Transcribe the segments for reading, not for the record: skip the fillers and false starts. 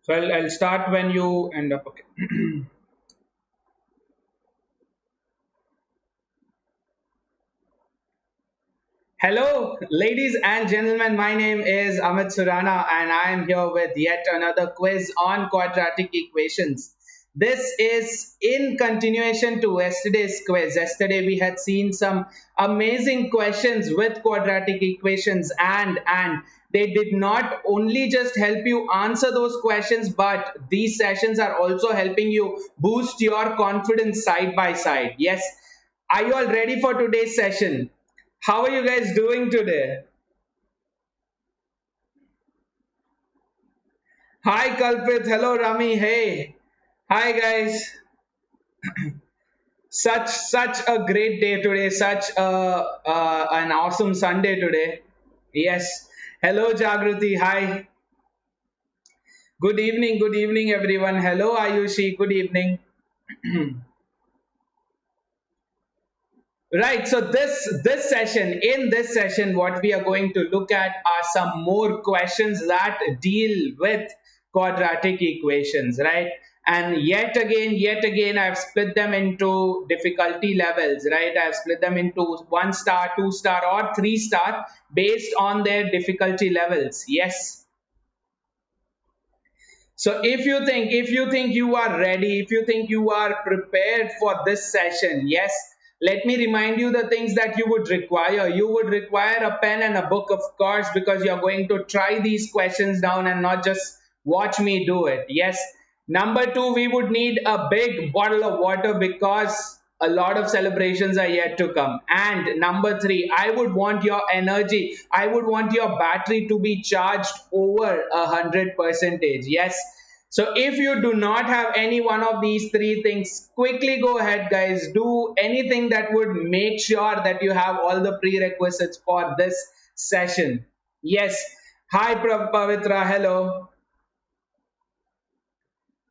So I'll start when you end up. Okay. Hello, ladies and gentlemen. My name is Amit Surana, and I am here with yet another quiz on quadratic equations. This is in continuation to yesterday's quiz. Yesterday, we had seen some amazing questions with quadratic equations, and they did not only just help you answer those questions, but these sessions are also helping you boost your confidence side by side. Yes. Are you all ready for today's session? How are you guys doing today? Hi Kalpit, hello Rami, hey. Hi guys. Such a great day today, such an awesome Sunday today. Yes. Hello Jagruti, hi. Good evening everyone. Hello Ayushi, good evening. Right, so in this session, what we are going to look at are some more questions that deal with quadratic equations, right? And yet again, I've split them into difficulty levels, right? I've split them into 1 star, 2 star, or 3 star based on their difficulty levels. Yes. So if you think you are ready, if you think you are prepared for this session, yes, let me remind you the things that you would require. You would require a pen and a book, of course, because you're going to try these questions down and not just watch me do it. Yes. Number two, we would need a big bottle of water because a lot of celebrations are yet to come. And number three, I would want your energy. I would want your battery to be charged over 100%. Yes. So if you do not have any one of these three things, quickly go ahead, guys. Do anything that would make sure that you have all the prerequisites for this session. Yes. Hi, Pavitra. Hello.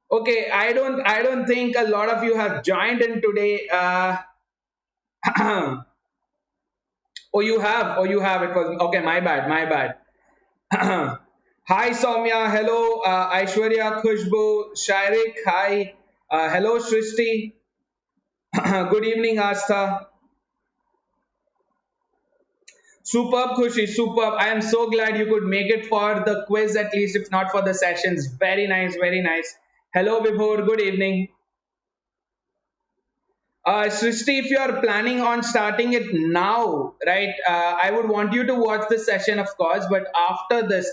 Okay, I don't think a lot of you have joined in today. Oh, you have. Oh, you have. It was okay. My bad. My bad. Hi, Soumya. Hello, Aishwarya, Khushbu, Shairik. Hi. Hello, Shrishti. Good evening, Astha. Superb, Khushi. Superb. I am so glad you could make it for the quiz, at least if not for the sessions. Very nice. Very nice. Hello, Vibhor. Good evening. Srishti, if you are planning on starting it now, right, I would want you to watch this session, of course, but after this,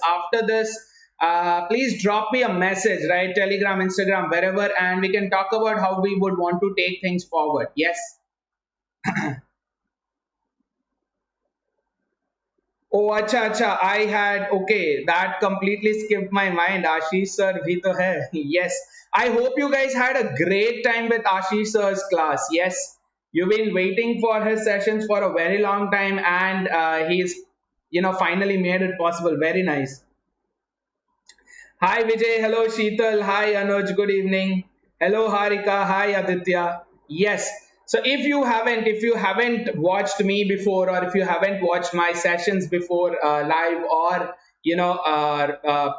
please drop me a message, right, Telegram, Instagram, wherever, and we can talk about how we would want to take things forward. Yes. Oh, acha, acha. I had, okay, that completely skipped my mind. Ashish sir bhi to hai. Yes. I hope you guys had a great time with Ashish sir's class. Yes. You've been waiting for his sessions for a very long time, and he's, finally made it possible. Very nice. Hi, Vijay. Hello, Sheetal. Hi, Anuj. Good evening. Hello, Harika. Hi, Aditya. Yes. So if you haven't watched me before, or if you haven't watched my sessions before, live or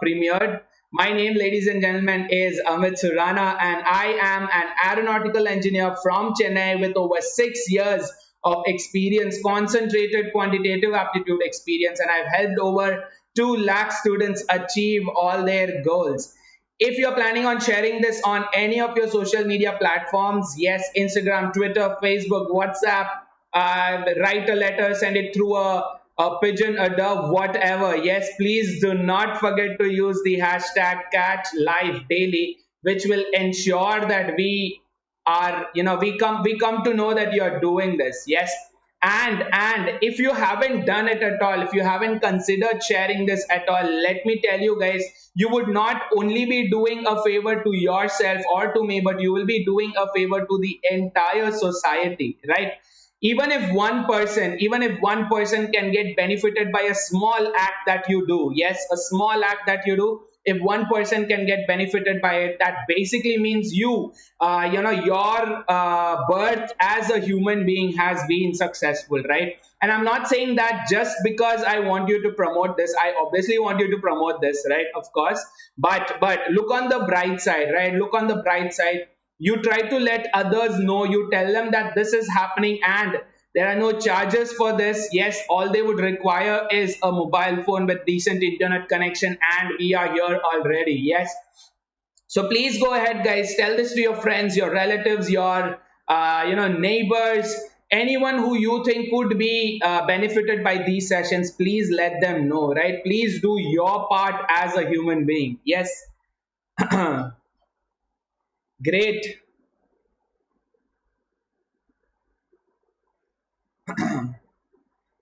premiered, my name, ladies and gentlemen, is Amit Surana, and I am an aeronautical engineer from Chennai with over 6 years of experience, concentrated quantitative aptitude experience, and I've helped over 2 lakh students achieve all their goals. If you're planning on sharing this on any of your social media platforms, yes, Instagram, Twitter, Facebook, WhatsApp, write a letter, send it through a pigeon, a dove, whatever. Yes, please do not forget to use the hashtag catch live daily, which will ensure that we come to know that you're doing this. Yes. And if you haven't done it at all, if you haven't considered sharing this at all, let me tell you guys, you would not only be doing a favor to yourself or to me, but you will be doing a favor to the entire society, right? Even if one person can get benefited by a small act that you do, yes, a small act that you do, if one person can get benefited by it, that basically means your birth as a human being has been successful, right? And I'm not saying that just because I want you to promote this. I obviously want you to promote this, right? Of course. But look on the bright side, right? Look on the bright side. You try to let others know, you tell them that this is happening and there are no charges for this. Yes, all they would require is a mobile phone with decent internet connection, and we are here already. Yes. So please go ahead, guys. Tell this to your friends, your relatives, your neighbors, anyone who you think could be benefited by these sessions. Please let them know, right? Please do your part as a human being. Yes. Great.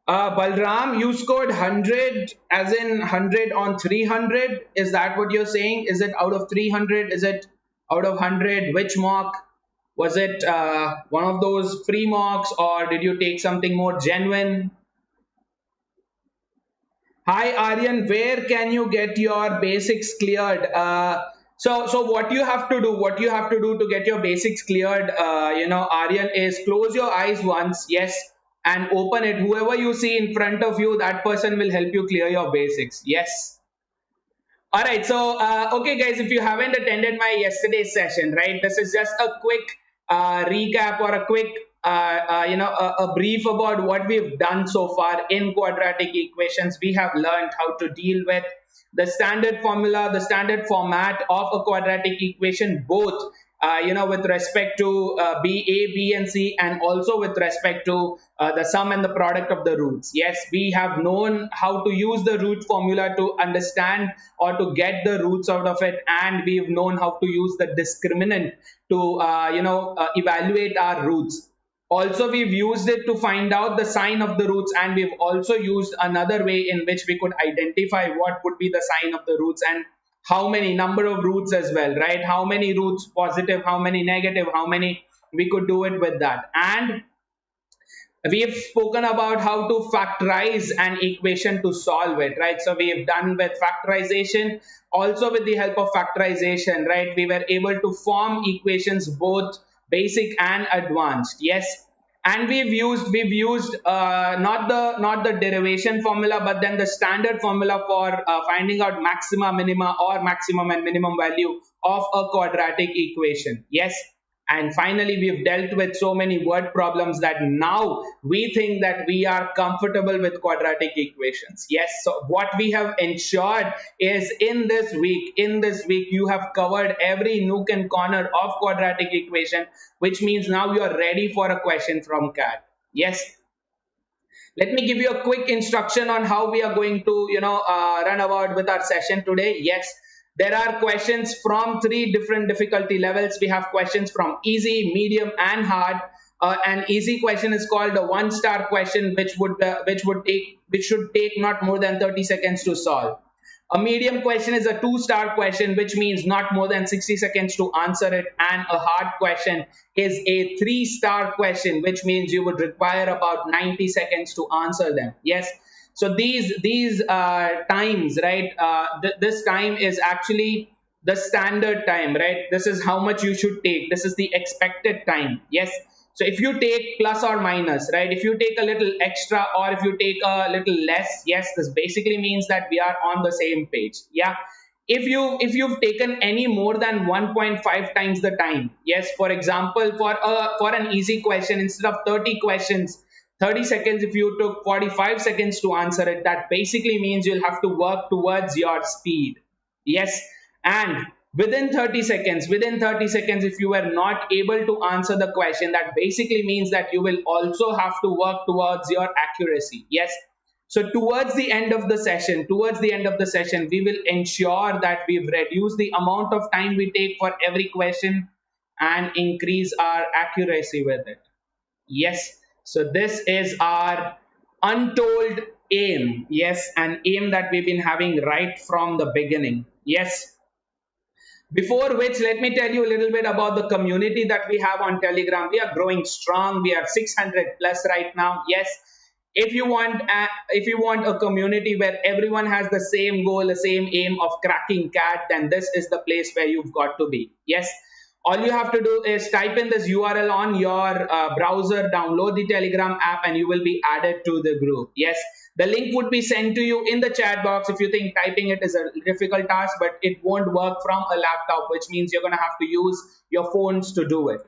Balram, you scored 100 as in 100 on 300. Is that what you're saying? Is it out of 300? Is it out of 100? Which mock? Was it one of those free mocks, or did you take something more genuine? Hi Aryan, where can you get your basics cleared? So what you have to do to get your basics cleared, Aryan, is close your eyes once, yes, and open it. Whoever you see in front of you, that person will help you clear your basics. Yes. All right, so okay, guys, if you haven't attended my yesterday's session, right, this is just a quick recap or a quick, a brief about what we've done so far in quadratic equations. We have learned how to deal with the standard formula, the standard format of a quadratic equation, both with respect to B, and C, and also with respect to the sum and the product of the roots. Yes, we have known how to use the root formula to understand or to get the roots out of it, and we've known how to use the discriminant to evaluate our roots. Also, we've used it to find out the sign of the roots, and we've also used another way in which we could identify what would be the sign of the roots and how many number of roots as well, right? How many roots positive, how many negative, how many, we could do it with that. And we have spoken about how to factorize an equation to solve it, right? So we have done with factorization. Also with the help of factorization, right, we were able to form equations both basic and advanced. Yes. And we've used not the derivation formula, but then the standard formula for finding out maxima, minima, or maximum and minimum value of a quadratic equation. Yes. And finally, we've dealt with so many word problems that now we think that we are comfortable with quadratic equations. Yes. So what we have ensured is in this week, you have covered every nook and corner of quadratic equation, which means now you are ready for a question from CAT. Yes. Let me give you a quick instruction on how we are going to, run about with our session today. Yes. There are questions from 3 different difficulty levels. We have questions from easy, medium, and hard. An easy question is called a 1-star question, which should take not more than 30 seconds to solve. A medium question is a 2-star question, which means not more than 60 seconds to answer it. And a hard question is a 3-star question, which means you would require about 90 seconds to answer them. Yes. So these times, right? This time is actually the standard time, right? This is how much you should take. This is the expected time. Yes. So if you take plus or minus, right? If you take a little extra or if you take a little less, yes, this basically means that we are on the same page. Yeah. If you've taken any more than 1.5 times the time, yes. For example, for an easy question, instead of 30 questions. 30 seconds, if you took 45 seconds to answer it, that basically means you'll have to work towards your speed. Yes. And within 30 seconds, if you were not able to answer the question, that basically means that you will also have to work towards your accuracy. Yes. So towards the end of the session, we will ensure that we've reduced the amount of time we take for every question and increase our accuracy with it. Yes. So this is our untold aim. Yes, an aim that we've been having right from the beginning. Yes. Before which, let me tell you a little bit about the community that we have on Telegram. We are growing strong. We are 600 plus right now. Yes. if you want a community where everyone has the same goal, the same aim of cracking CAT, then this is the place where you've got to be. Yes, all you have to do is type in this URL on your browser, download the Telegram app, and you will be added to the group. Yes, the link would be sent to you in the chat box. If you think typing it is a difficult task, but it won't work from a laptop, which means you're going to have to use your phones to do it.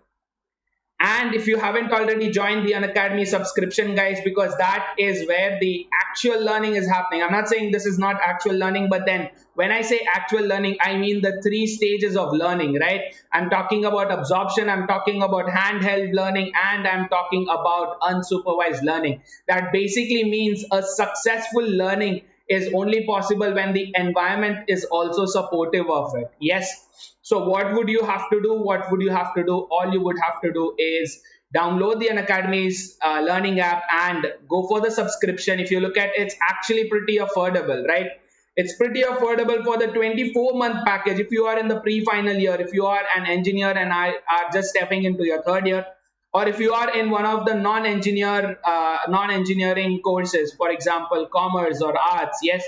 And if you haven't already joined the Unacademy subscription, guys, because that is where the actual learning is happening. I'm not saying this is not actual learning, but then when I say actual learning, I mean the 3 stages of learning, right? I'm talking about absorption, I'm talking about handheld learning, and I'm talking about unsupervised learning. That basically means a successful learning is only possible when the environment is also supportive of it. Yes. So what would you have to do? What would you have to do? All you would have to do is download the Unacademy's learning app and go for the subscription. If you look at it, it's actually pretty affordable, right? It's pretty affordable for the 24-month package. If you are in the pre-final year, if you are an engineer and are just stepping into your 3rd year, or if you are in one of the non-engineering courses, for example, commerce or arts, yes,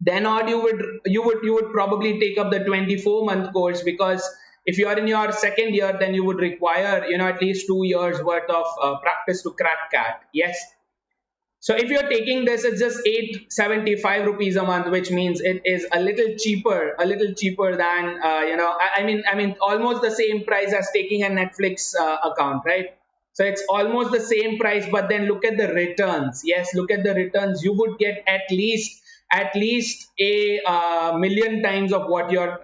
then all you would probably take up the 24-month course, because if you are in your 2nd year, then you would require at least 2 years worth of practice to crack CAT. Yes. So if you're taking this, it's just 875 rupees a month, which means it is a little cheaper than I mean almost the same price as taking a Netflix account, right? So it's almost the same price, but then look at the returns. Yes, look at the returns. You would get at least a million times of what you're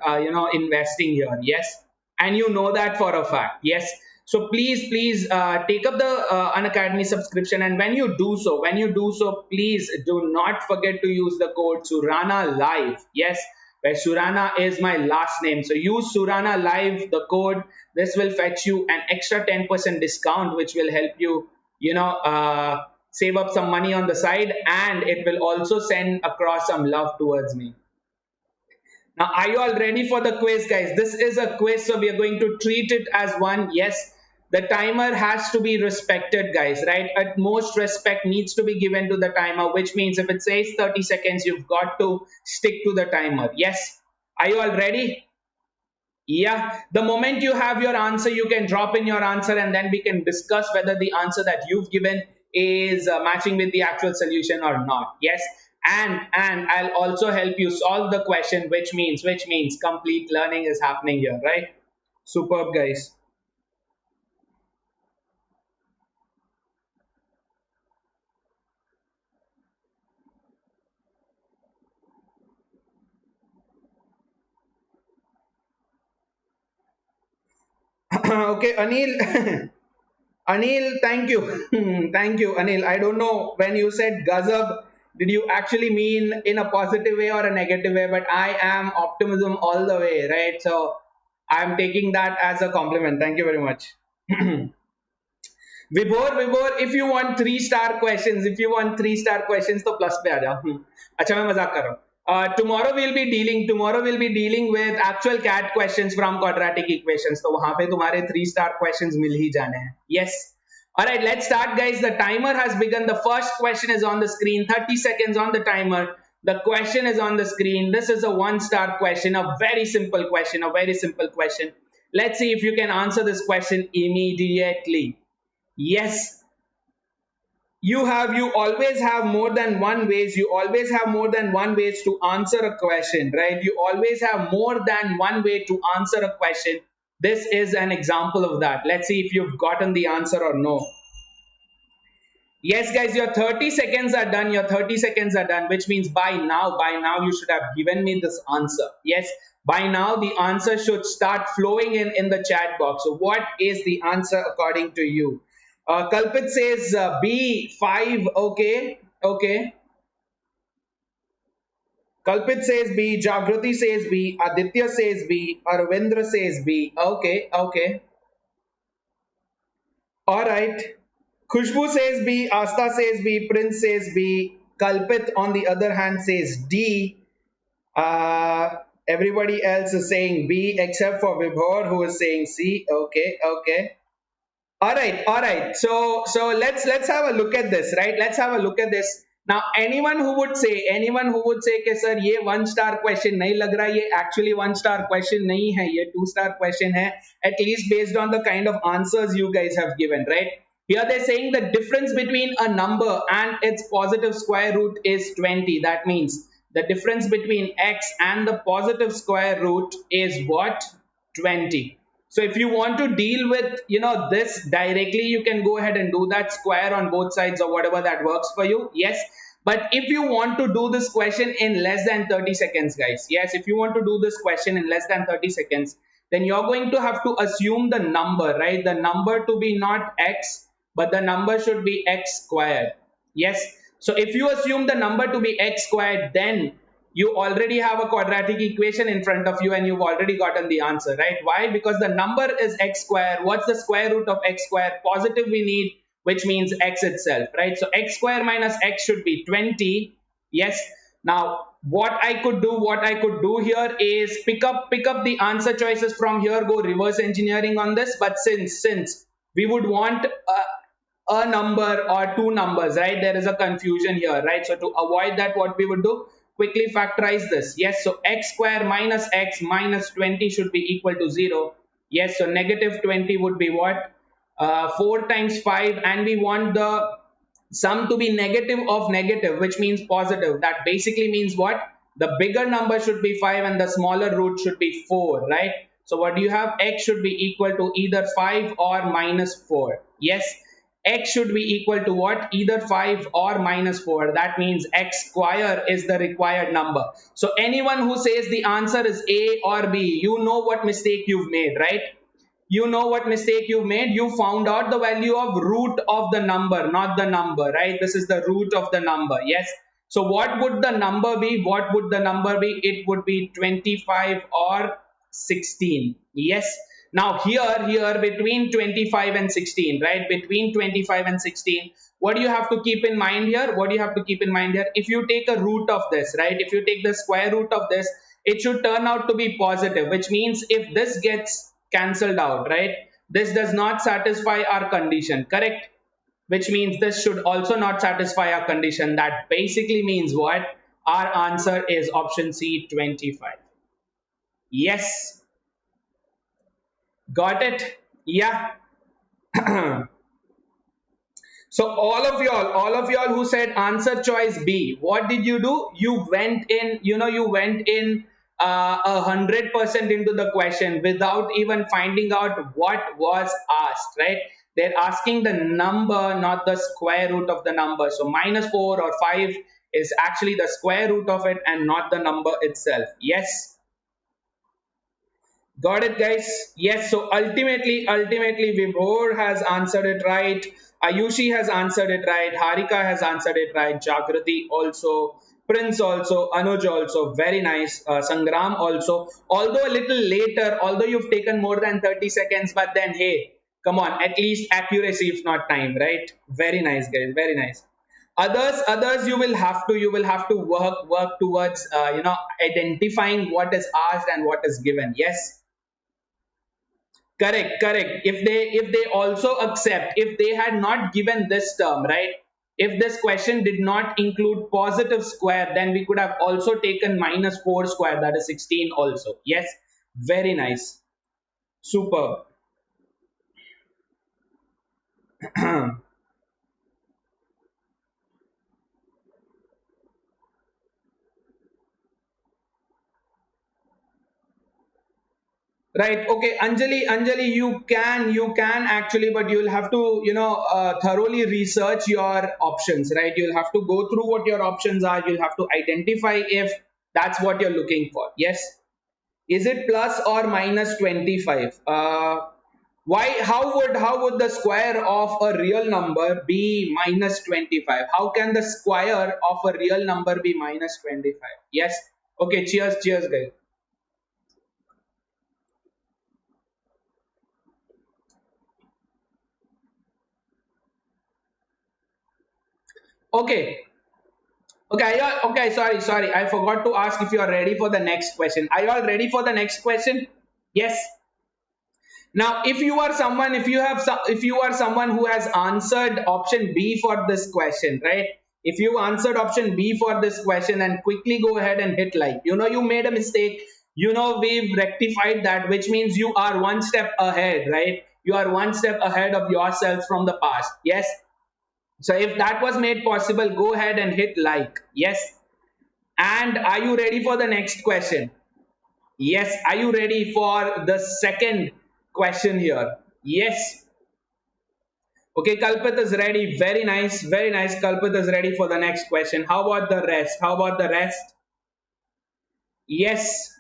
investing here. Yes, and you know that for a fact. Yes. So please take up the Unacademy subscription, and when you do so, please do not forget to use the code Surana Live. Yes, where Surana is my last name. So use Surana Live, the code. This will fetch you an extra 10% discount, which will help you, save up some money on the side, and it will also send across some love towards me. Now, are you all ready for the quiz, guys? This is a quiz, so we are going to treat it as one. Yes, the timer has to be respected, guys, right? At most, respect needs to be given to the timer, which means if it says 30 seconds, you've got to stick to the timer. Yes, are you all ready? Yeah, the moment you have your answer, you can drop in your answer, and then we can discuss whether the answer that you've given is matching with the actual solution or not. Yes, and I'll also help you solve the question, which means complete learning is happening here, right? Superb, guys. Okay, Anil. Anil, thank you. Thank you, Anil. I don't know when you said Gazab, did you actually mean in a positive way or a negative way? But I am optimism all the way, right? So I'm taking that as a compliment. Thank you very much. Vibhor, if you want 3-star questions, तो plus पे आ जाओ. अच्छा मैं मजाक कर रहा हूँ. Tomorrow we'll be dealing with actual CAT questions from quadratic equations. तो वहां पे तुम्हारे 3-star questions मिल ही जाने हैं. Yes. All right, let's start, guys. The timer has begun. The first question is on the screen. 30 seconds on the timer. The question is on the screen. This is a 1-star question, a very simple question. Let's see if you can answer this question immediately. Yes, you always have more than one ways to answer a question, right? You always have more than one way to answer a question. This is an example of that. Let's see if you've gotten the answer or no. Yes, guys, your 30 seconds are done, which means by now you should have given me this answer. Yes, by now the answer should start flowing in the chat box. So what is the answer according to you? Kalpit says B5. Okay. Kalpit says B. Jagrati says B. Aditya says B. Arvindra says B. Okay. All right. Khushbu says B. Asta says B. Prince says B. Kalpit, on the other hand, says D. Everybody else is saying B except for Vibhor, who is saying C. Okay. All right. So let's have a look at this, right? Let's have a look at this. Now, anyone who would say कि sir ये one star question नहीं लग रहा, ये actually one star question नहीं है, ये two star question है, at least based on the kind of answers you guys have given, right? Here they're saying the difference between a number and its positive square root is 20. That means the difference between x and the positive square root is what? 20. So if you want to deal with, this directly, you can go ahead and do that, square on both sides or whatever that works for you. Yes. But if you want to do this question in less than 30 seconds, guys, yes, if you want to do this question in less than 30 seconds, then you're going to have to assume the number, right? The number to be not x, but the number should be x squared. Yes. So if you assume the number to be x squared, then you already have a quadratic equation in front of you and you've already gotten the answer, right? Why? Because the number is x square. What's the square root of x square? Positive we need, which means x itself, right? So x square minus x should be 20. Yes. Now what I could do here is pick up the answer choices from here, go reverse engineering on this. But since we would want a number or two numbers, right? There is a confusion here, right? So to avoid that, what we would do, quickly factorize this. Yes, so x square minus x minus 20 should be equal to 0. Yes, so negative 20 would be what? 4 times 5, and we want the sum to be negative of negative, which means positive. That basically means what? The bigger number should be 5 and the smaller root should be 4, right? So what do you have? X should be equal to either 5 or minus 4. Yes, x should be equal to what? Either 5 or minus 4. That means x square is the required number. So anyone who says the answer is A or B, you know what mistake you've made, right? You know what mistake you've made. You found out the value of root of the number, not the number, right? This is the root of the number. Yes. So what would the number be? What would the number be? It would be 25 or 16. Yes. Now here between 25 and 16, right? Between 25 and 16, what do you have to keep in mind here? What do you have to keep in mind here? If you take a root of this, right? If you take the square root of this, it should turn out to be positive, which means if this gets cancelled out, right? This does not satisfy our condition, correct? Which means this should also not satisfy our condition. That basically means what? Our answer is option C, 25. Yes. Got it? Yeah. So all of y'all who said answer choice B, what did you do? You went in, you went in 100% into the question without even finding out what was asked, right? They're asking the number, not the square root of the number. So minus 4 or 5 is actually the square root of it and not the number itself. Yes. Got it, guys? Yes. So ultimately, Vibhor has answered it right. Ayushi has answered it right. Harika has answered it right. Jagrati also. Prince also. Anuj also. Very nice. Sangram also. Although a little later, although you've taken more than 30 seconds, but then hey, come on, at least accuracy if not time, right? Very nice, guys. Very nice. Others you will have to work towards identifying what is asked and what is given. Yes. Correct. If they also accept, if they had not given this term, right? If this question did not include positive square, then we could have also taken minus 4 square, that is 16 also. Yes, very nice. Superb. Right. Okay, Anjali, you can actually, but you'll have to, thoroughly research your options, right? You'll have to go through what your options are. You'll have to identify if that's what you're looking for. Yes. Is it plus or minus 25? Why? How would the square of a real number be minus 25? How can the square of a real number be minus 25? Yes. Okay. Cheers, guys. Okay. Okay, okay, sorry. I forgot to ask if you are ready for the next question. Are you all ready for the next question? Yes. Now, if you are someone, if you are someone who has answered option B for this question, right? If you answered option B for this question and quickly go ahead and hit like, you made a mistake, we've rectified that, which means you are one step ahead, right? You are one step ahead of yourself from the past. Yes. So if that was made possible, go ahead and hit like. Yes. And are you ready for the next question? Yes. Are you ready for the second question here? Yes. Okay, Kalpit is ready. Very nice. Very nice. Kalpit is ready for the next question. How about the rest? How about the rest? Yes.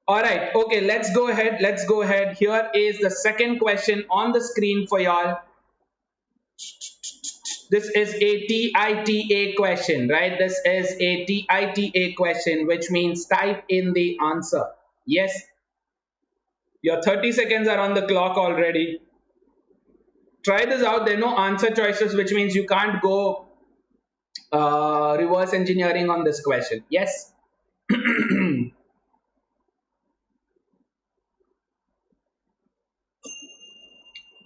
All right. Okay, let's go ahead. Let's go ahead. Here is the second question on the screen for y'all. This is a TITA question, right? This is a TITA question, which means type in the answer. Yes. Your 30 seconds are on the clock already. Try this out. There are no answer choices, which means you can't go reverse engineering on this question. Yes.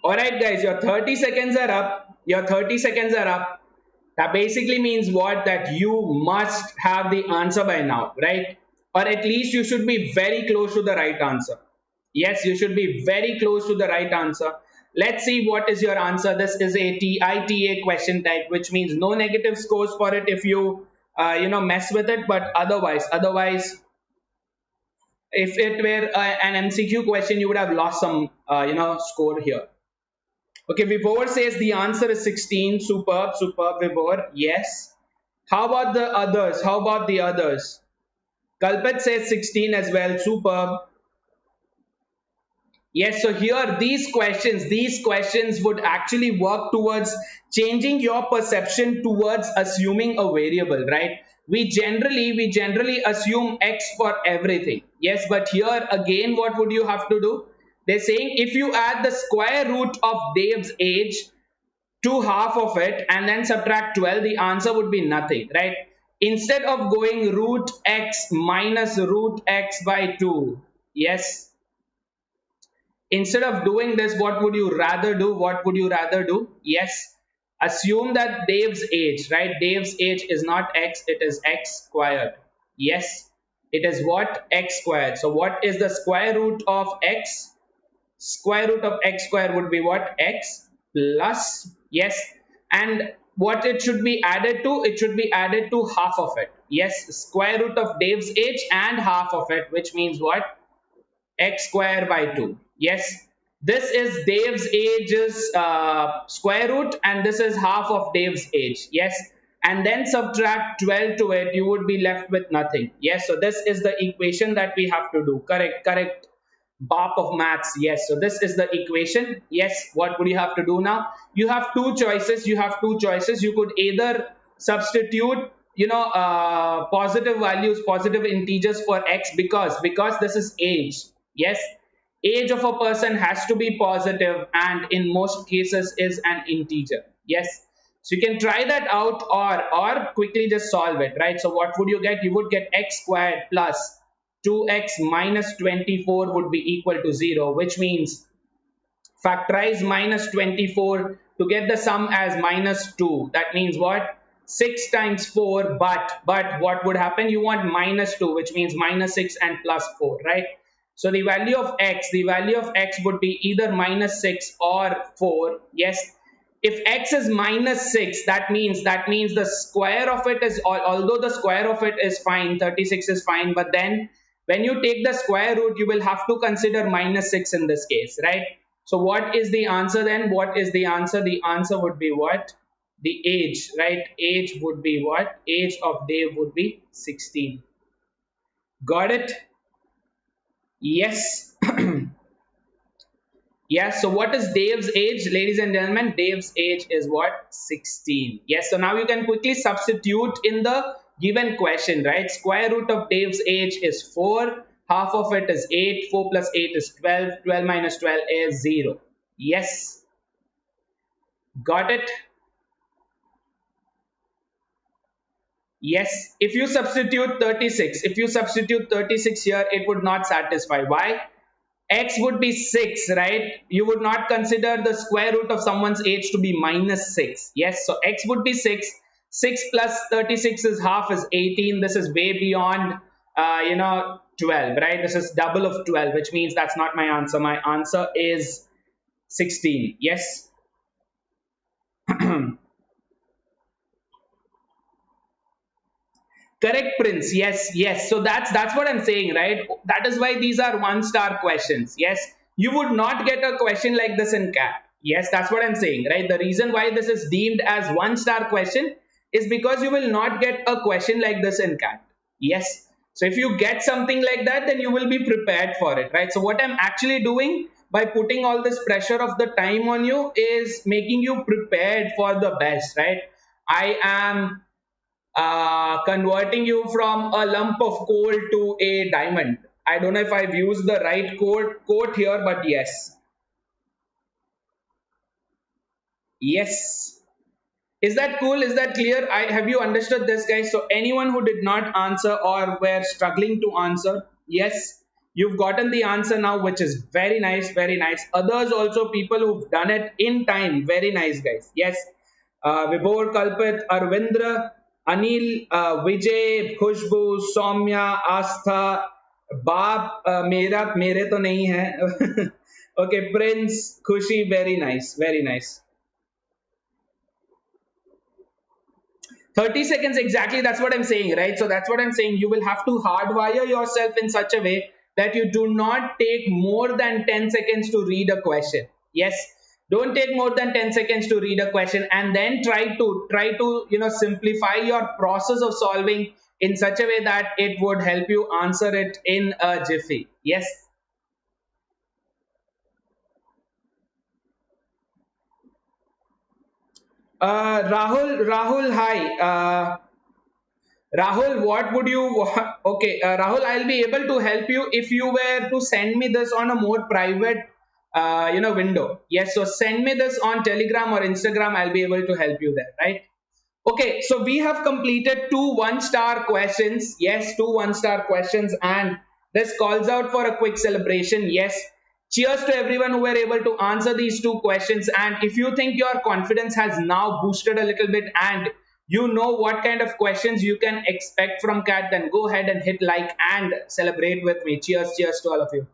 All right, guys, your 30 seconds are up. Your 30 seconds are up. That basically means what? That you must have the answer by now, right? Or at least you should be very close to the right answer. Yes, you should be very close to the right answer. Let's see what is your answer. This is a TITA question type, which means no negative scores for it if you mess with it. But otherwise, if it were an MCQ question, you would have lost some score here. Okay, Vibhor says the answer is 16. Superb, superb, Vibhor. Yes. How about the others? How about the others? Kalpit says 16 as well. Superb. Yes, so here these questions would actually work towards changing your perception towards assuming a variable, right? We generally assume x for everything. Yes, but here again, what would you have to do? They're saying if you add the square root of Dave's age to half of it and then subtract 12, the answer would be nothing, right? Instead of going root x minus root x by 2, yes, instead of doing this, what would you rather do? What would you rather do? Yes, assume that Dave's age, right? Dave's age is not x, it is x squared. Yes, it is what? X squared. So what is the square root of x? Square root of x squared would be what? X plus, yes, and what it should be added to? It should be added to half of it. Yes, square root of Dave's age and half of it, which means what? X square by 2. Yes, this is Dave's age's square root and this is half of Dave's age. Yes, and then subtract 12 to it, you would be left with nothing. Yes, so this is the equation that we have to do. Correct. BAP of maths. Yes, so this is the equation. Yes, what would you have to do now? You have two choices. You could either substitute positive values, positive integers for x, because this is age. Yes, age of a person has to be positive and in most cases is an integer. Yes, so you can try that out or quickly just solve it, right? So what would you get? You would get x squared plus 2x minus 24 would be equal to 0, which means factorize minus 24 to get the sum as minus 2. That means what? 6 times 4, but what would happen? You want minus 2, which means minus 6 and plus 4, right? So the value of x would be either minus 6 or 4. Yes, if x is minus 6, that means the square of it is, although the square of it is fine, 36 is fine, but then when you take the square root, you will have to consider minus 6 in this case, right? So what is the answer then? What is the answer? The answer would be what? The age, right? Age would be what? Age of Dave would be 16. Got it? Yes. Yes, so what is Dave's age, ladies and gentlemen? Dave's age is what? 16. Yes, so now you can quickly substitute in the given question, right? Square root of Dave's age is 4, half of it is 8, 4 plus 8 is 12, 12 minus 12 is 0. Yes, got it? Yes, if you substitute 36, if you substitute 36 here, it would not satisfy. Why? X would be 6, right? You would not consider the square root of someone's age to be minus 6. Yes, so X would be 6. 6 plus 36 is half is 18. This is way beyond, 12, right? This is double of 12, which means that's not my answer. My answer is 16. Yes. Correct, Prince. Yes, yes. So that's what I'm saying, right? That is why these are one-star questions. Yes, you would not get a question like this in CAT. Yes, that's what I'm saying, right? The reason why this is deemed as one-star question is because you will not get a question like this in CAT. Yes. So if you get something like that, then you will be prepared for it, right? So what I'm actually doing by putting all this pressure of the time on you is making you prepared for the best, right? I am converting you from a lump of coal to a diamond. I don't know if I've used the right quote here, but yes. Yes. Is that cool? Is that clear? Have you understood this, guys? So anyone who did not answer or were struggling to answer, yes, you've gotten the answer now, which is very nice, very nice. Others also, people who've done it in time, very nice, guys. Yes. Vibhor, Kalpit, Arvindra, Anil, Vijay, Khushbu, Soumya, Astha, Baap, मेरे तो नहीं है. Okay, Prince, Khushi, very nice, very nice. 30 seconds exactly, that's what I'm saying, right? So that's what I'm saying. You will have to hardwire yourself in such a way that you do not take more than 10 seconds to read a question. Yes, don't take more than 10 seconds to read a question, and then try to simplify your process of solving in such a way that it would help you answer it in a jiffy. Yes. Rahul, hi. Rahul, what would you okay, Rahul, I'll be able to help you if you were to send me this on a more private window. Yes, so send me this on Telegram or Instagram. I'll be able to help you there, right? Okay, so we have completed two one-star questions. Yes, two one-star questions, and this calls out for a quick celebration. Yes, cheers to everyone who were able to answer these two questions. And if you think your confidence has now boosted a little bit and you know what kind of questions you can expect from CAT, then go ahead and hit like and celebrate with me. Cheers, cheers to all of you.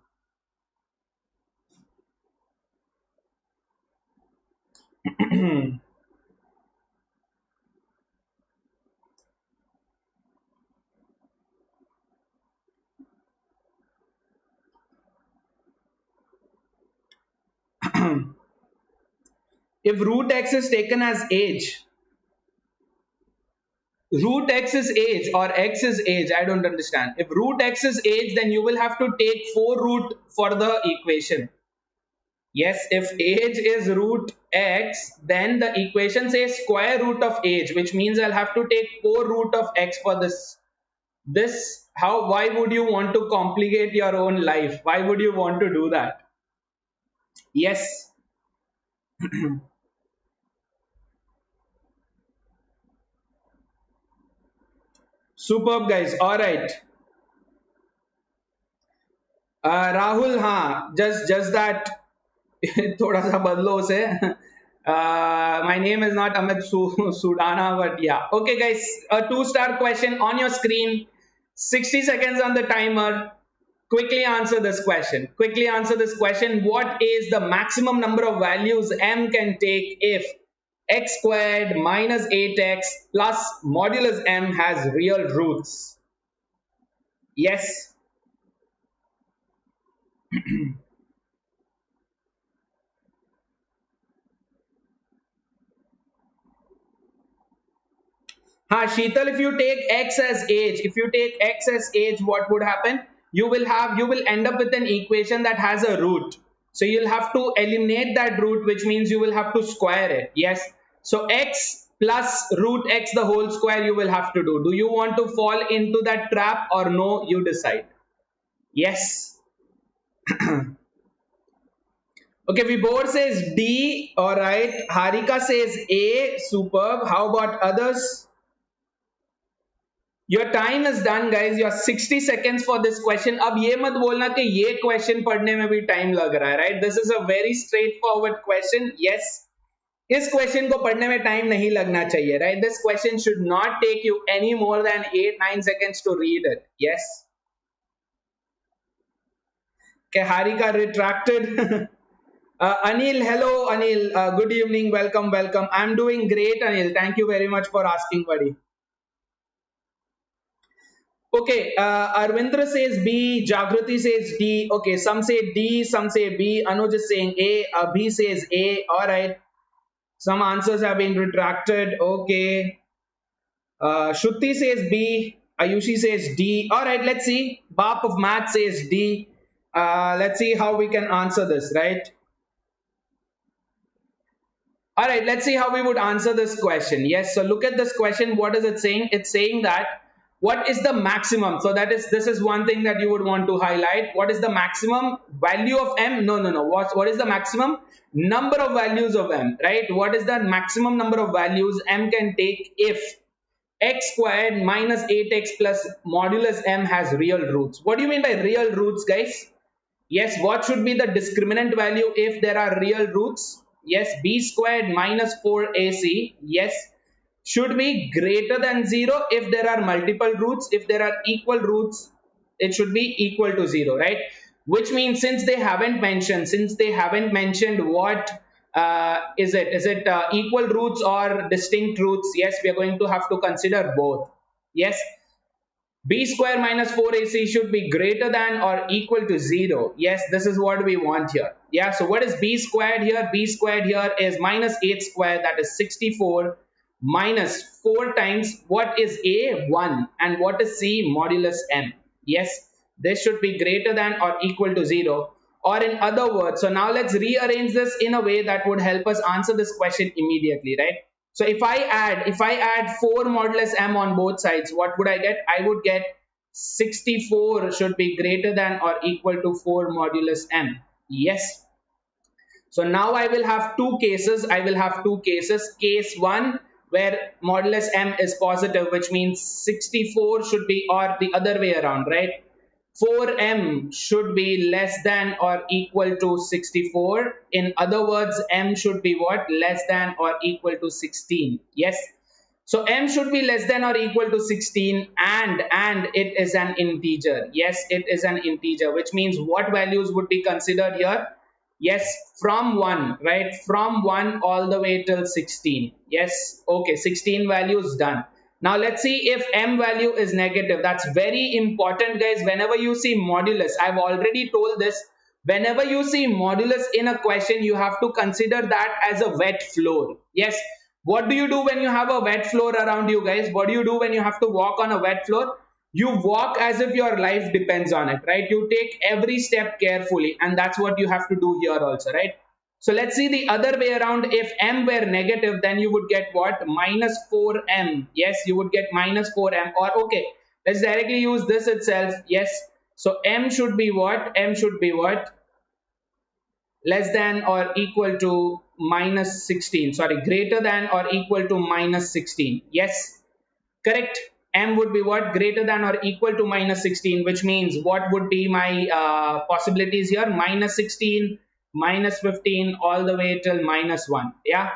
If root x is taken as age, root x is age or x is age, I don't understand. If root x is age, then you will have to take 4 root for the equation. Yes, if age is root x, then the equation says square root of age, which means I'll have to take 4 root of x for this. Why would you want to complicate your own life? Why would you want to do that? Yes. Superb, guys. All right. Rahul, हाँ, just that थोड़ा सा बदलो उसे. My name is not Amit Sudana, but yeah. Okay, guys, a 2-star question on your screen. 60 seconds on the timer. Quickly answer this question. Quickly answer this question. What is the maximum number of values m can take if x squared minus 8x plus modulus m has real roots? Yes. Sheetal, if you take x as age, what would happen? You will end up with an equation that has a root. So you'll have to eliminate that root, which means you will have to square it. Yes. So x plus root x the whole square you will have to do. Do you want to fall into that trap or no? You decide. Yes. Okay, Vibhor says D. All right. Harika says A. Superb. How about others? Your time is done, guys. Your 60 seconds for this question. अब ये मत बोलना कि ये question पढ़ने में भी time लग रहा है, right? This is a very straightforward question. Yes, इस क्वेश्चन को पढ़ने में टाइम नहीं लगना चाहिए, right? This question should not take you any more than 8-9 seconds to read it. Yes. Okay, Harika retracted. Anil, hello Anil. Good evening. Welcome, welcome. I'm doing great, Anil. Thank you very much for asking, buddy. Okay, Arvindra says B, Jagrati says D. Okay, some say D, some say B. Anuj is saying A, Abhi says A. All right. Some answers have been retracted. Okay. Shruti says B. Ayushi says D. All right, let's see. Bap of Math says D. Let's see how we can answer this, right? All right, let's see how we would answer this question. Yes, so look at this question. What is it saying? It's saying that what is the maximum? So this is one thing that you would want to highlight. What is the maximum value of M? No. What is the maximum number of values of M, right? What is the maximum number of values M can take if x squared minus 8x plus modulus M has real roots? What do you mean by real roots, guys? Yes, what should be the discriminant value if there are real roots? Yes, b squared minus 4ac, yes, should be greater than 0 if there are multiple roots. If there are equal roots, it should be equal to 0, right? Which means since they haven't mentioned what is it equal roots or distinct roots, yes, we are going to have to consider both. Yes, b square minus 4ac should be greater than or equal to 0. Yes, this is what we want here. Yeah, so what is b squared here? B squared here is minus 8 squared, that is 64, minus 4 times what is a? 1, and what is c? Modulus m. Yes, this should be greater than or equal to 0. Or in other words, so now let's rearrange this in a way that would help us answer this question immediately, right? So if I add 4 modulus m on both sides, what would I get? I would get 64 should be greater than or equal to 4 modulus m. Yes. So now I will have two cases. Case 1 where modulus m is positive, which means 64 should be, or the other way around, right? 4m should be less than or equal to 64. In other words, m should be what? Less than or equal to 16. Yes. So m should be less than or equal to 16, and it is an integer. Yes, it is an integer, which means what values would be considered here? Yes, from 1, right? From 1 all the way till 16. Yes, okay, 16 values done. Now let's see if m value is negative. That's very important, guys. Whenever you see modulus, I've already told this, whenever you see modulus in a question, you have to consider that as a wet floor. Yes, what do you do when you have a wet floor around you, guys? What do you do when you have to walk on a wet floor? You walk as if your life depends on it, right? You take every step carefully, and that's what you have to do here also, right? So let's see the other way around. If m were negative, then you would get what? Minus 4m. Yes, you would get minus 4m. Or okay, let's directly use this itself. Yes, so m should be what? M should be what? Less than or equal to minus 16. Sorry, greater than or equal to minus 16. Yes, correct. M would be what? Greater than or equal to minus 16, which means what would be my possibilities here? Minus 16, minus 15, all the way till minus 1. Yeah.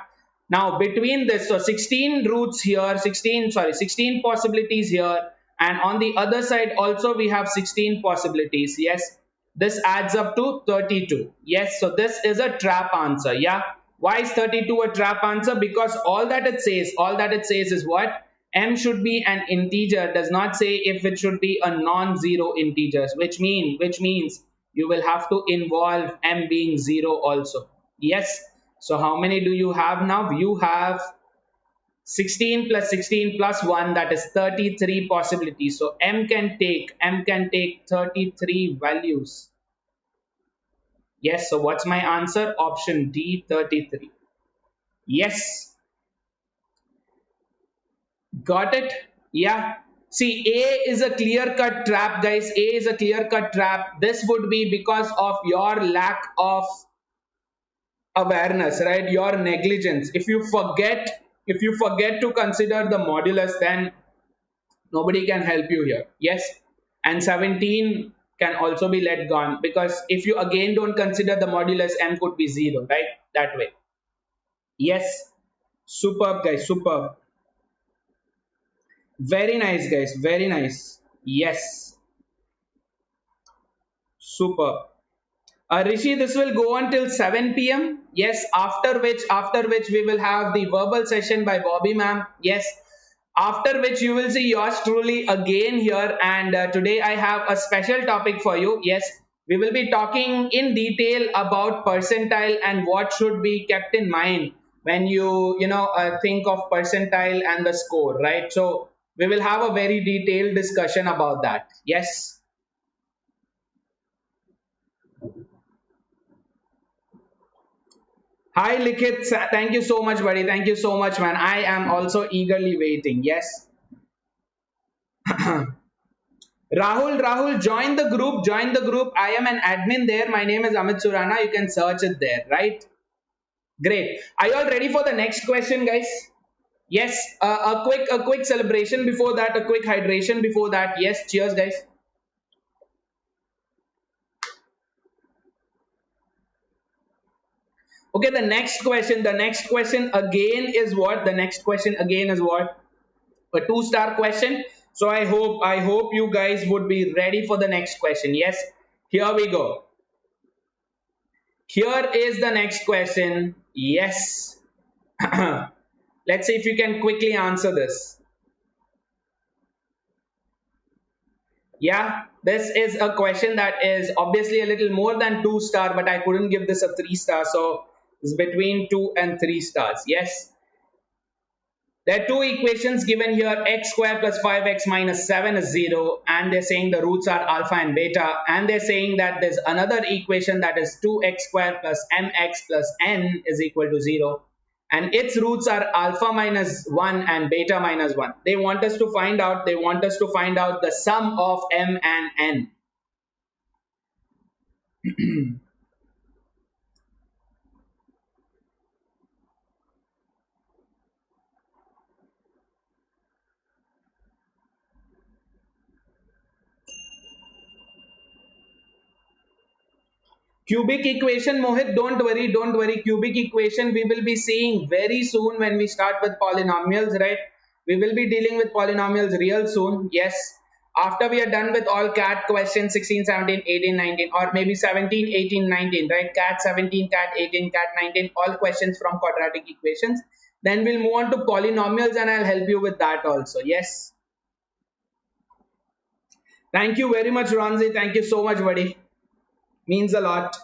Now between this, so 16 roots here, 16 possibilities here, and on the other side also we have 16 possibilities. Yes, this adds up to 32. Yes, so this is a trap answer. Yeah. Why is 32 a trap answer? Because all that it says is what? M should be an integer, does not say if it should be a non-zero integers, which means you will have to involve m being 0 also. Yes. So how many do you have now? You have 16 plus 1, that is 33 possibilities. So m can take 33 values. Yes, so what's my answer? Option D, 33. Yes. Got it? Yeah. See, A is a clear-cut trap, guys. A is a clear-cut trap. This would be because of your lack of awareness, right? Your negligence. If you forget to consider the modulus, then Nobody can help you here. Yes. And 17 can also be let gone, because if you again don't consider the modulus, m could be 0, right? That way. Yes. Superb, guys. Superb. Very nice, guys. Very nice. Yes. Superb. Rishi, this will go until 7 p.m. Yes, after which we will have the verbal session by Bobby ma'am. Yes, after which you will see yours truly again here. And today I have a special topic for you. Yes, we will be talking in detail about percentile and what should be kept in mind when you think of percentile and the score, right? So we will have a very detailed discussion about that. Yes. Hi Likit, thank you so much, buddy. Thank you so much, man. I am also eagerly waiting. Yes. Rahul, join the group. Join the group. I am an admin there. My name is Amit Surana. You can search it there, right? Great. Are you all ready for the next question, guys? Yes. A quick celebration before that. A quick hydration before that. Yes. Cheers, guys. Okay, the next question again is what? The next question again is what? A 2-star question. So I hope you guys would be ready for the next question. Yes, here we go. Here is the next question. Yes. Let's see if you can quickly answer this. Yeah, this is a question that is obviously a little more than 2-star, but I couldn't give this a 3-star, so it's between 2 and 3 stars. Yes. There are two equations given here. X squared plus 5x minus 7 is 0, and they're saying the roots are alpha and beta, and they're saying that there's another equation that is 2x squared plus mx plus n is equal to 0, and its roots are alpha minus 1 and beta minus 1. They want us to find out the sum of m and n. Cubic equation, Mohit, don't worry. Cubic equation we will be seeing very soon when we start with polynomials, right? We will be dealing with polynomials real soon. Yes. After we are done with all CAT questions 16, 17, 18, 19, or maybe 17, 18, 19, right? CAT 17, CAT 18, CAT 19, all questions from quadratic equations. Then we'll move on to polynomials and I'll help you with that also. Yes. Thank you very much, Ronzi. Thank you so much, buddy. Means a lot.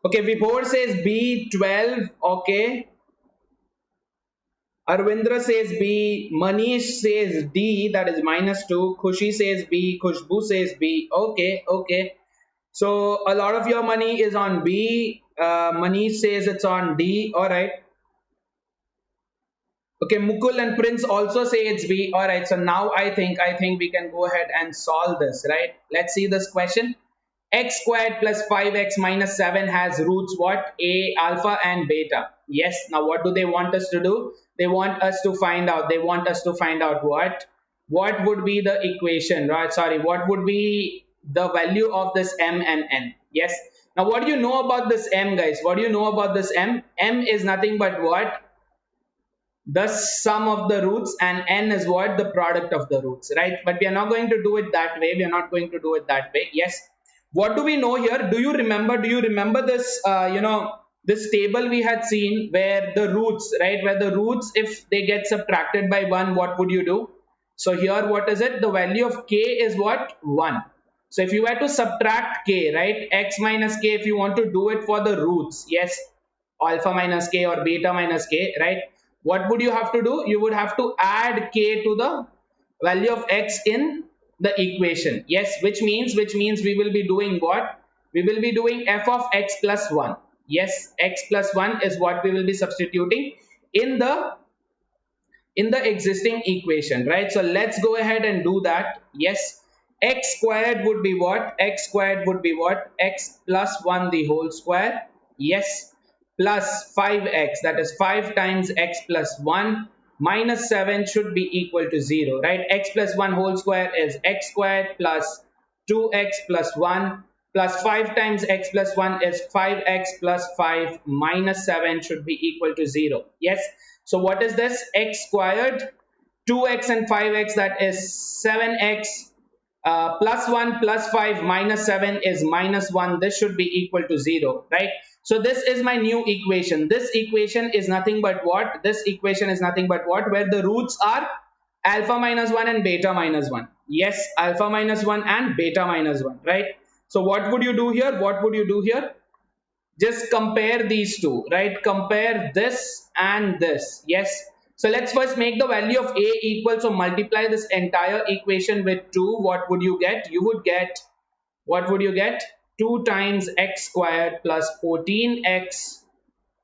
Okay, Vibhor says B12. Okay. Arvindra says B. Manish says D, that is -2. Khushi says B. Khushbu says B. Okay, okay. So a lot of your money is on B. Manish says it's on D. All right. Okay, Mukul and Prince also say it's B. All right. So now I think we can go ahead and solve this, right? Let's see this question. X squared plus 5x minus 7 has roots what? A, alpha and beta. Yes. Now what do they want us to do? They want us to find out what? What would be the equation, right? Sorry, what would be the value of this m and n? Yes. Now what do you know about this m, guys? What do you know about this m? M is nothing but what? The sum of the roots, and n is what? The product of the roots, right? But we are not going to do it that way. Yes. What do we know here? Do you remember this this table we had seen where the roots, right, if they get subtracted by 1, what would you do? So here what is it? The value of k is what? 1. So if you were to subtract k, right, x minus k, if you want to do it for the roots, yes, alpha minus k or beta minus k, right, what would you have to do? You would have to add k to the value of x in the equation. Yes, which means we will be doing what? We will be doing f of x plus 1. Yes, x plus 1 is what we will be substituting in the existing equation, right? So let's go ahead and do that. Yes, x squared would be what? X plus 1 the whole square. Yes, plus 5x, that is 5 times x plus 1 minus 7 should be equal to 0, right? X plus 1 whole square is x squared plus 2x plus 1 plus 5 times x plus 1 is 5x plus 5 minus 7 should be equal to 0. Yes. So what is this? X squared, 2x and 5x, that is 7x, plus 1 plus 5 minus 7 is minus 1. This should be equal to 0, right? So this is my new equation. This equation is nothing but what? This equation is nothing but what? Where the roots are alpha minus 1 and beta minus 1. Yes, alpha minus 1 and beta minus 1, right? So what would you do here? What would you do here? Just compare these two, right? Compare this and this. Yes. So let's first make the value of a equal. So multiply this entire equation with 2. What would you get? You would get, what would you get? 2 times x squared plus 14x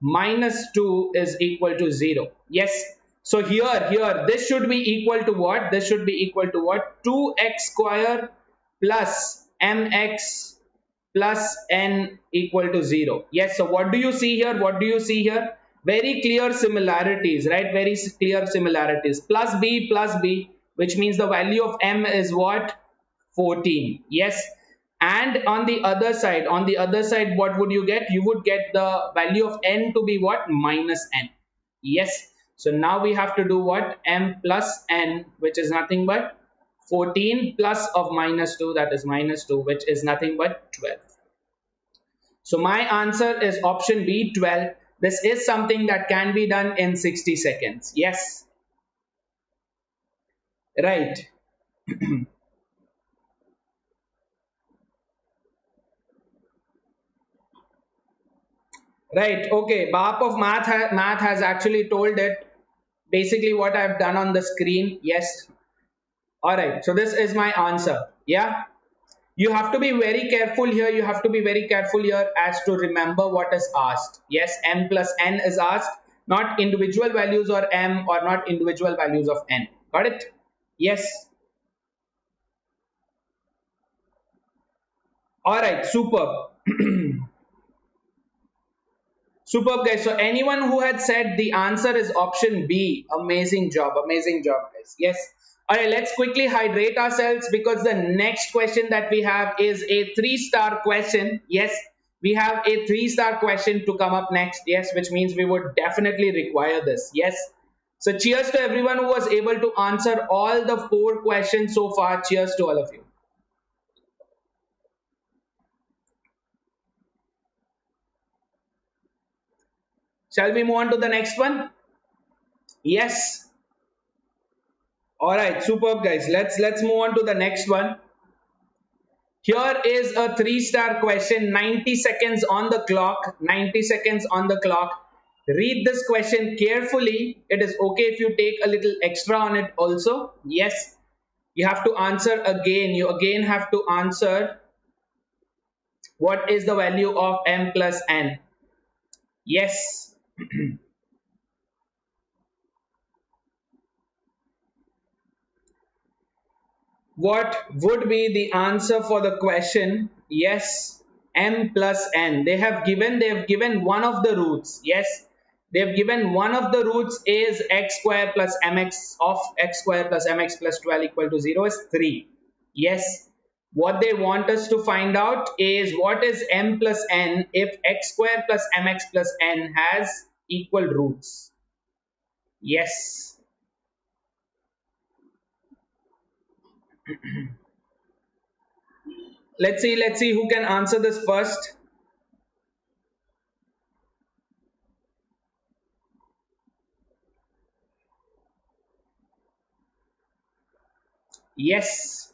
minus 2 is equal to 0. Yes. So here, this should be equal to what? This should be equal to what? 2x squared plus mx plus n equal to 0. Yes. So what do you see here? What do you see here? Very clear similarities, right? Very clear similarities. Plus b, which means the value of m is what? 14. Yes. And on the other side, what would you get? You would get the value of n to be what? Minus n. Yes. So now we have to do what? M plus n, which is nothing but 14 plus of minus 2, that is minus 2, which is nothing but 12. So my answer is option B, 12. This is something that can be done in 60 seconds. Yes. Right. Right. Okay. Bap of math has actually told it basically what I've done on the screen. Yes. All right. So this is my answer. Yeah. You have to be very careful here. You have to be very careful here as to remember what is asked. Yes, m plus n is asked, not individual values or m, or not individual values of n. Got it? Yes. All right, superb. Superb, guys. So anyone who had said the answer is option B, amazing job, guys. Yes. All right, let's quickly hydrate ourselves because the next question that we have is a 3-star question. Yes, we have a 3-star question to come up next. Yes, which means we would definitely require this. Yes. So cheers to everyone who was able to answer all the 4 questions so far. Cheers to all of you. Shall we move on to the next one? Yes. All right, superb, guys. Let's move on to the next one. Here is a 3-star question. 90 seconds on the clock. 90 seconds on the clock. Read this question carefully. It is okay if you take a little extra on it also. Yes. You have to answer again. You again have to answer what is the value of m plus n. Yes. What would be the answer for the question? Yes, m plus n. They have given one of the roots. Yes, they have given one of the roots is x square plus mx of x square plus mx plus 12 equal to 0 is 3. Yes, what they want us to find out is what is m plus n if x square plus mx plus n has equal roots. Yes. Let's see who can answer this first. Yes.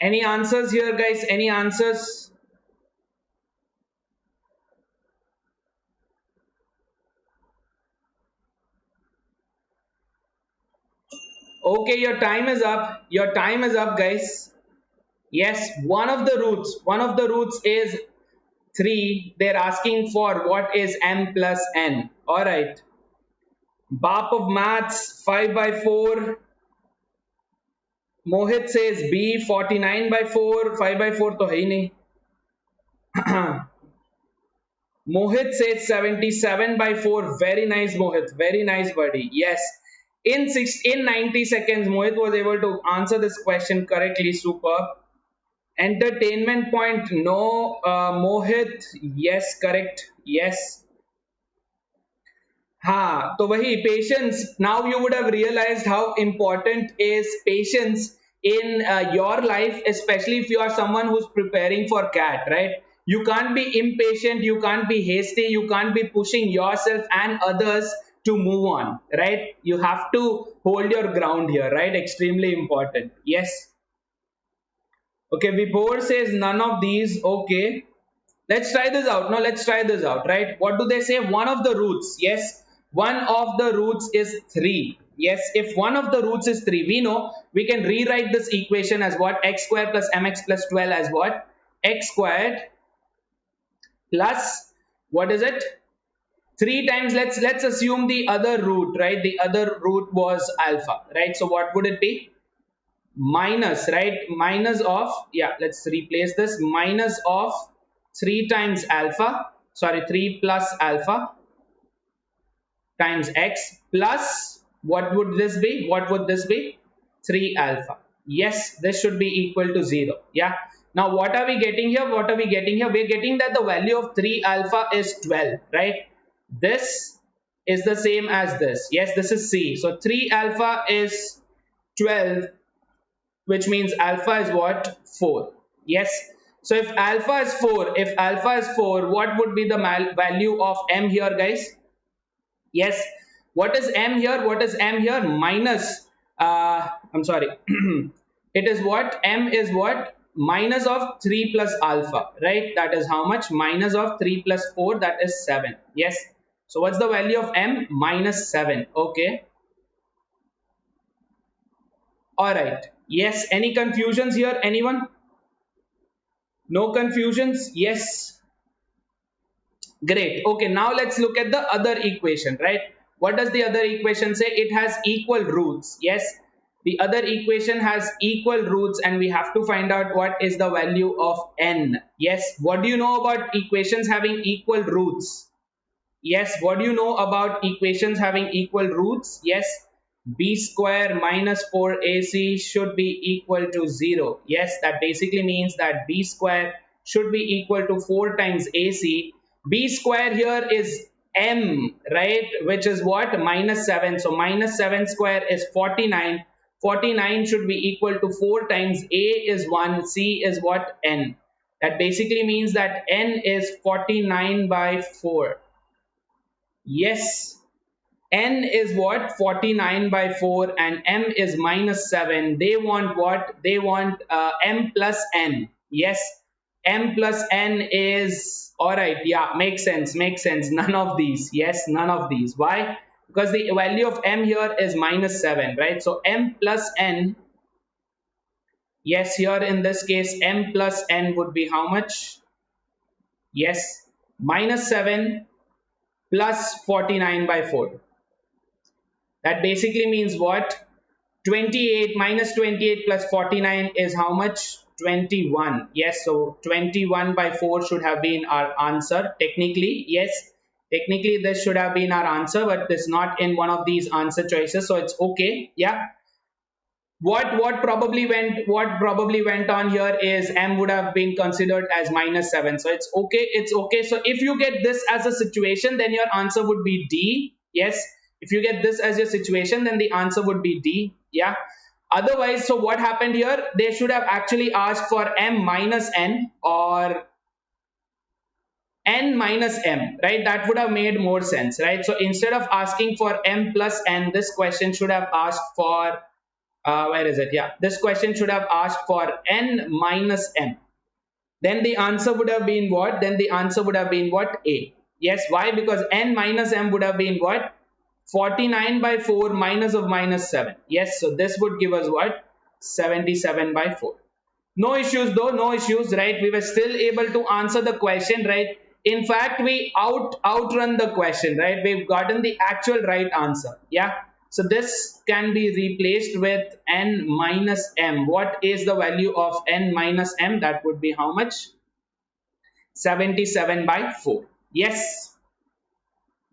Any answers here, guys? Any answers? Okay, your time is up. Your time is up, guys. Yes, one of the roots is 3. They're asking for what is m plus n. All right. Bap of maths 5 by 4. Mohit says B 49 by 4. 5 by 4 to hai nahi. Mohit says 77 by 4. Very nice, Mohit. Very nice, buddy. Yes. In 90 seconds, Mohit was able to answer this question correctly. Superb. Entertainment point. No. Mohit. Yes, correct. Yes. हाँ तो वही patience. Now you would have realized how important is patience in your life, especially if you are someone who's preparing for CAT, right? You can't be impatient, you can't be hasty, you can't be pushing yourself and others to move on, right? You have to hold your ground here, right? Extremely important. Yes. Okay, Vibhor says none of these. Okay, let's try this out. No, let's try this out, right? What do they say? One of the roots. Yes, one of the roots is 3. Yes, if one of the roots is 3, we know we can rewrite this equation as what? X squared plus mx plus 12 as what? X squared plus, what is it? 3 times, let's assume the other root, right? The other root was alpha, right? So what would it be? Minus, right? Minus of, yeah, let's replace this, minus of 3 times alpha, sorry, 3 plus alpha times x plus, what would this be? What would this be? 3 alpha. Yes, this should be equal to 0. Yeah. Now what are we getting here? What are we getting here? We're getting that the value of 3 alpha is 12, right? This is the same as this. Yes, this is C. So 3 alpha is 12, which means alpha is what? 4. Yes. So if alpha is 4, what would be the value of m here, guys? Yes. What is m here? What is m here? Minus, I'm sorry. It is what? M is what? Minus of 3 plus alpha, right? That is how much? Minus of 3 plus 4, that is 7. Yes. So what's the value of m? Minus 7. Okay. All right. Yes. Any confusions here? Anyone? No confusions? Yes. Great. Okay, now let's look at the other equation, right? What does the other equation say? It has equal roots. Yes, the other equation has equal roots and we have to find out what is the value of n. Yes, what do you know about equations having equal roots? Yes, what do you know about equations having equal roots? Yes, b square minus 4ac should be equal to 0. Yes, that basically means that b square should be equal to 4 times ac. B square here is m, right, which is what? Minus 7. So minus 7 square is 49. 49 should be equal to 4 times a is 1, c is what? N. That basically means that n is 49 by 4. Yes, n is what? 49 by 4 and m is minus 7. They want what? They want m plus n. Yes, m plus n is, all right, yeah, makes sense, makes sense. None of these. Yes, none of these. Why? Because the value of m here is minus 7, right? So m plus n, yes, here in this case m plus n would be how much? Yes, minus 7 plus 49 by 4. That basically means what? 28 minus 28 plus 49 is how much? 21. Yes, so 21 by 4 should have been our answer. Technically, yes, technically this should have been our answer, but it's not in one of these answer choices, so it's okay. Yeah. What probably went on here is m would have been considered as minus 7, so it's okay, it's okay. So if you get this as a situation, then your answer would be D. Yes, if you get this as your situation, then the answer would be D. Yeah, otherwise, so what happened here? They should have actually asked for m minus n or n minus m, right? That would have made more sense, right? So instead of asking for m plus n, this question should have asked for where is it? Yeah, this question should have asked for n minus m. Then the answer would have been what? Then the answer would have been what? A. Yes, why? Because n minus m would have been what? 49 by 4 minus of minus 7. Yes, so this would give us what? 77 by 4. No issues though, no issues, right? We were still able to answer the question, right? In fact, we outrun the question, right? We've gotten the actual right answer. Yeah. So this can be replaced with n minus m. What is the value of n minus m? That would be how much? 77 by 4. Yes.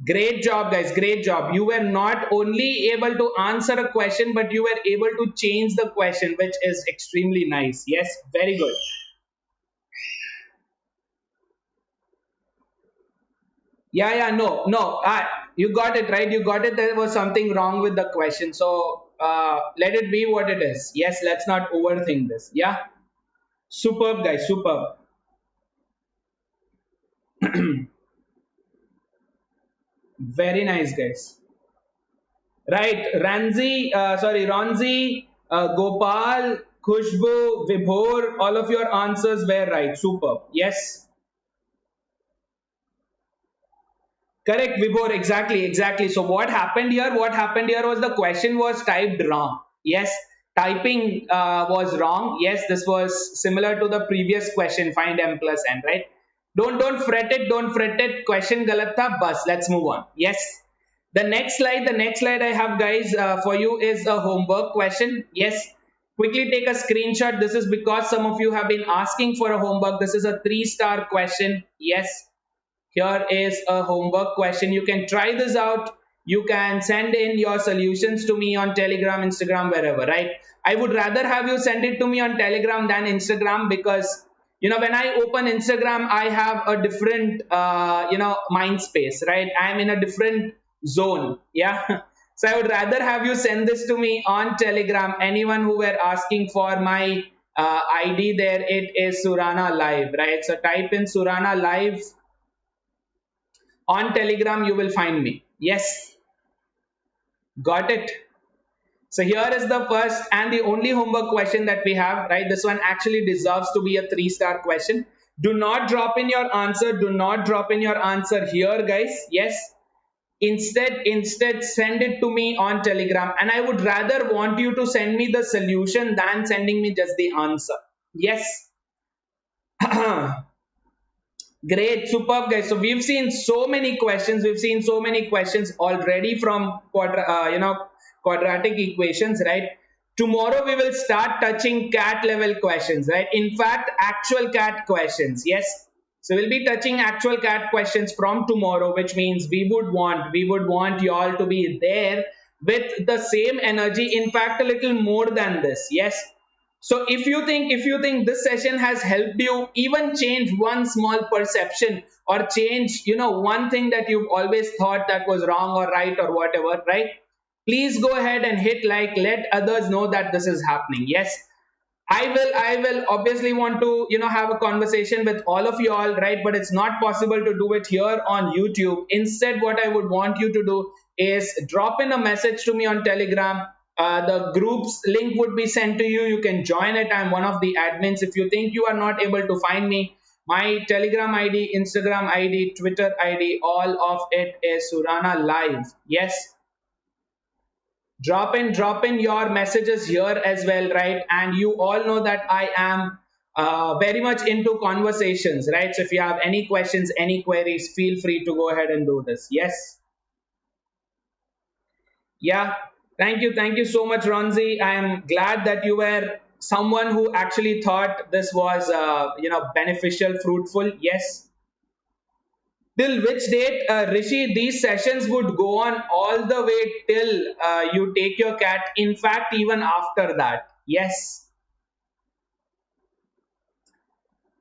Great job, guys. Great job. You were not only able to answer a question, but you were able to change the question, which is extremely nice. Yes, very good. Yeah, yeah, no, no. You got it right. You got it. There was something wrong with the question. So let it be what it is. Yes, let's not overthink this. Yeah, superb, guys. Superb. Very nice, guys. Right, Ronzi, Gopal, Khushbu, Vibhor, all of your answers were right. Superb. Yes, correct, Vibhor. Exactly, exactly. So what happened here? What happened here was the question was typed wrong. Yes, typing was wrong. Yes, this was similar to the previous question. Find m plus n. Right? Don't fret it. Don't fret it. Question galat tha. Bus. Let's move on. Yes. The next slide I have, guys, for you is a homework question. Yes, quickly take a screenshot. This is because some of you have been asking for a homework. This is a 3-star question. Yes, here is a homework question. You can try this out. You can send in your solutions to me on Telegram, Instagram, wherever, right? I would rather have you send it to me on Telegram than Instagram, because when I open Instagram, I have a different mind space, right? I'm in a different zone. Yeah. So I would rather have you send this to me on Telegram. Anyone who were asking for my ID there, it is Surana Live, right? So type in Surana Live on Telegram, you will find me. Yes, got it. So here is the first and the only homework question that we have, right? This one actually deserves to be a 3-star question. Do not drop in your answer. Do not drop in your answer here, guys. Yes. Instead send it to me on Telegram. And I would rather want you to send me the solution than sending me just the answer. Yes. Great, superb, guys. So we've seen so many questions. We've seen so many questions already from quadratic equations, right? Tomorrow we will start touching CAT level questions, right? In fact, actual CAT questions. Yes. So we'll be touching actual CAT questions from tomorrow, which means we would want you all to be there with the same energy. In fact, a little more than this. Yes. So if you think this session has helped you even change one small perception, or change one thing that you've always thought that was wrong or right or whatever, right? Please go ahead and hit like, let others know that this is happening. Yes, I will obviously want to have a conversation with all of you all, right? But it's not possible to do it here on YouTube. Instead, what I would want you to do is drop in a message to me on Telegram. The group's link would be sent to you. You can join it. I'm one of the admins. If you think you are not able to find me, my Telegram ID, Instagram ID, Twitter ID, all of it is Surana Live. Yes, drop in your messages here as well, right? And you all know that I am very much into conversations, right? So if you have any questions, any queries, feel free to go ahead and do this. Yes. Yeah, thank you so much, Ronzi. I am glad that you were someone who actually thought this was beneficial, fruitful. Yes. Till which date, Rishi, these sessions would go on all the way till you take your cat. In fact, even after that. Yes.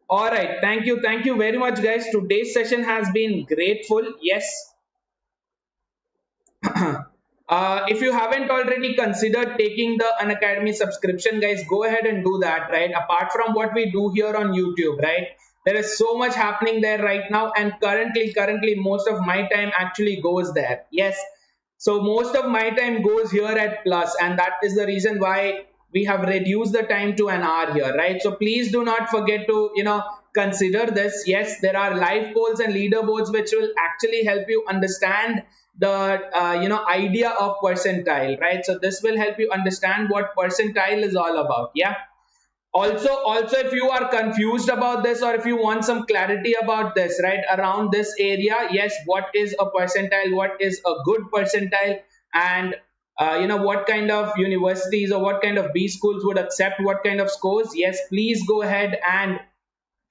All right. Thank you very much, guys. Today's session has been grateful. Yes. If you haven't already considered taking the Unacademy subscription, guys, go ahead and do that, right? Apart from what we do here on YouTube, right? There is so much happening there right now, and currently most of my time actually goes there. Yes. So most of my time goes here at Plus, and that is the reason why we have reduced the time to an hour here, right? So please do not forget to consider this. Yes, there are live polls and leaderboards which will actually help you understand the idea of percentile, right? So this will help you understand what percentile is all about. Yeah. Also, if you are confused about this, or if you want some clarity about this, right, around this area, yes, what is a percentile, what is a good percentile, and what kind of universities or what kind of B schools would accept what kind of scores, yes, please go ahead and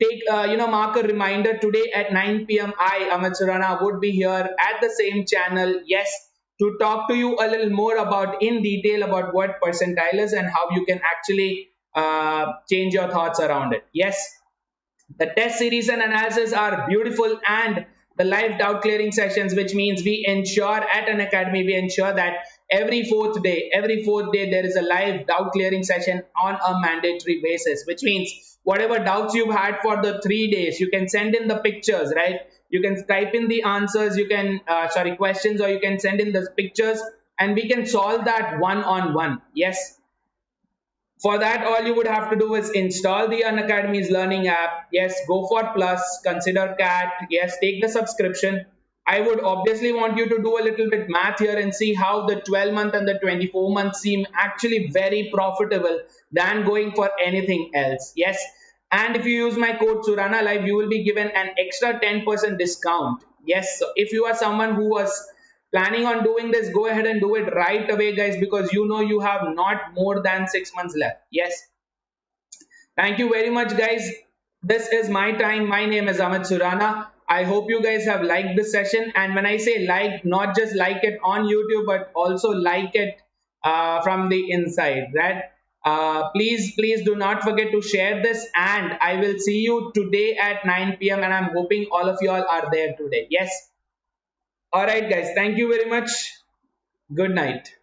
take mark a reminder today at 9 p.m. I, Amit Surana, would be here at the same channel. Yes, to talk to you a little more about in detail about what percentile is and how you can actually change your thoughts around it. Yes, the test series and analysis are beautiful, and the live doubt clearing sessions, which means we ensure at an academy, we ensure that every fourth day, there is a live doubt clearing session on a mandatory basis, which means whatever doubts you've had for the 3 days, you can send in the pictures, right? You can type in the answers, you can, sorry, questions, or you can send in the pictures, and we can solve that one on one. Yes, for that, all you would have to do is install the Unacademy's learning app. Yes, go for plus, consider CAT. Yes, take the subscription. I would obviously want you to do a little bit math here and see how the 12-month and the 24-month seem actually very profitable than going for anything else. Yes, and if you use my code Surana Live, you will be given an extra 10% discount. Yes, so if you are someone who was planning on doing this, go ahead and do it right away, guys, because you know you have not more than 6 months left. Yes, thank you very much, guys. This is my time. My name is Amit Surana. I hope you guys have liked this session, and when I say like, not just like it on YouTube, but also like it from the inside, right? Please do not forget to share this, and I will see you today at 9 p.m. and I'm hoping all of you all are there today. Yes, all right, guys, thank you very much. Good night.